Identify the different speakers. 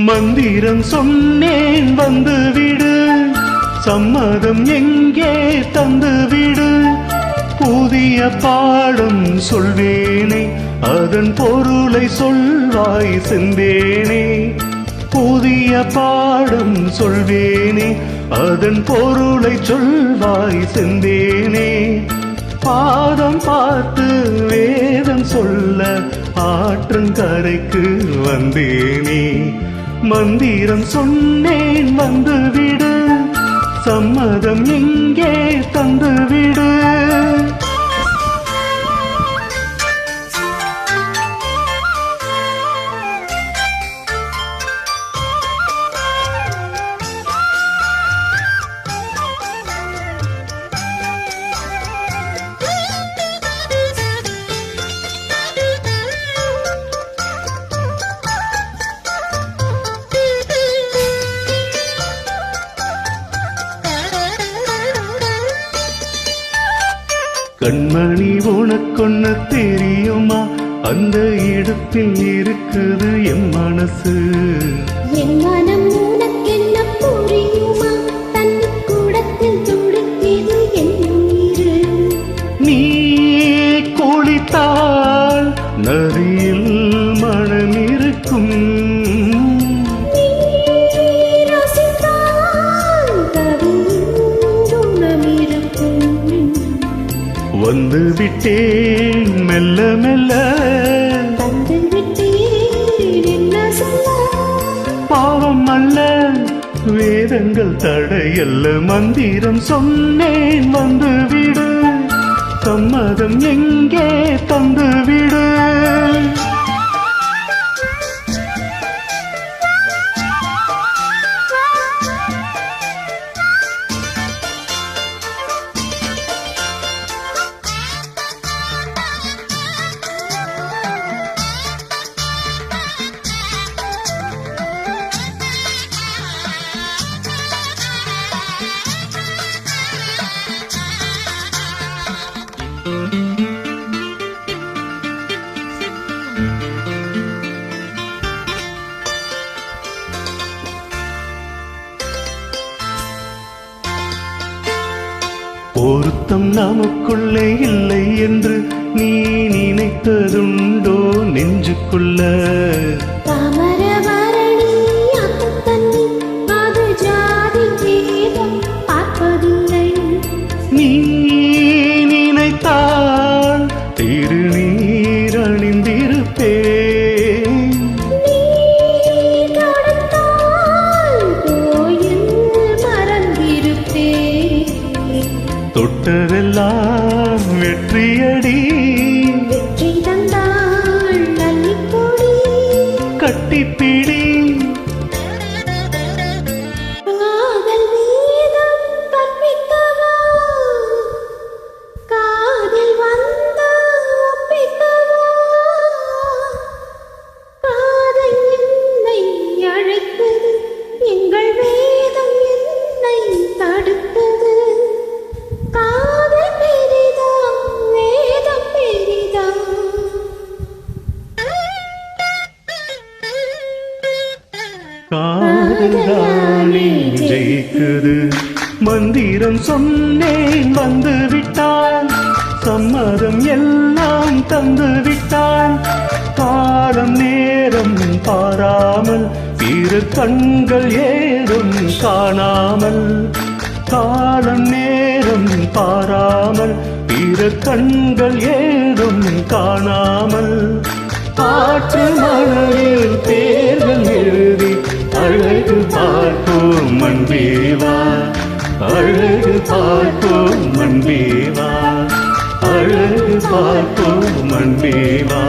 Speaker 1: மந்திரம் சொன்னேன் வந்துவிடு, சம்மதம் எங்கே தந்துவிடு. புதிய பாடம் சொல்வேனே, அதன் பொருளை சொல்வாய் செந்தேனே. புதிய பாடம் சொல்வேனே, அதன் பொருளை சொல்வாய் செந்தேனே. பாதம் பார்த்து வேதம் சொல்ல ஆற்றங்கரைக்கு வந்தேனே. மந்திரம் சொன்னேன் வந்துவிடு, சம்மதம் எங்கே தந்துவிடு. கண்மணி உனக்கொன்னு தெரியுமா, அந்த இடத்தில் இருக்குது என் மனசு.
Speaker 2: என் மனம் உனக்கென்ன புரியுமா, தண்ணி கூடத்தில் துடிக்குது என் உயிர்.
Speaker 1: நீ குளித்தால் நதியில் மனம் இருக்கும், வந்து விட்டேன் மெல்ல மெல்ல,
Speaker 2: வந்து விட்டேன் என்ன சொல்ல.
Speaker 1: பாவம் அல்ல வேதங்கள் தடையல்ல, மந்திரம் சொன்னேன் வந்துவிடு, சம்மதம் எங்கே தந்துவிடு. பொருத்தம் நமக்குள்ளே இல்லை என்று நீ நினைத்ததுண்டோ நெஞ்சுக்குள்ள.
Speaker 2: தாமரபரணி தண்ணி அது ஜாதி வேதம் பார்ப்பதில்லை.
Speaker 1: நீ நினைத்தால் திருநீர் அணிந்திருப்பேன்,
Speaker 2: நீ கடந்தால் கோயில் மறந்திருப்பேன்.
Speaker 1: தொட்டதெல்லாம் வெற்றியடி,
Speaker 2: வெற்றி தந்தாள் நல்லிக்கொடி.
Speaker 1: கட்டிப்பிடி
Speaker 2: காதல் வேதம் கற்பிக்கவா, காதில் வந்த ஒப்பிக்கவா. காதல் என்னை அழைத்தது, எங்கள் வேதம் என்னை தடுத்தது. காதல் பெரிதா வேதம் பெரிதா.
Speaker 1: காதலானே ஜெயிக்குது, மந்திரம் சொன்னேன் வந்து விட்டான், சம்மதம் எல்லாம் தந்து விட்டான். காலம் நேரம் பாராமல் இரு கண்கள் ஏதும் காணாமல், காலம் நேரம் பாராமல் இரு கண்கள் ஏதும் காணாமல். ஆற்று மணலில் பேர்கள் எழுதி அழகு பார்ப்போம் மண்பேவா, அழகு பார்ப்போம் மண்பேவா, அழகு பார்ப்போம் மண்பேவா.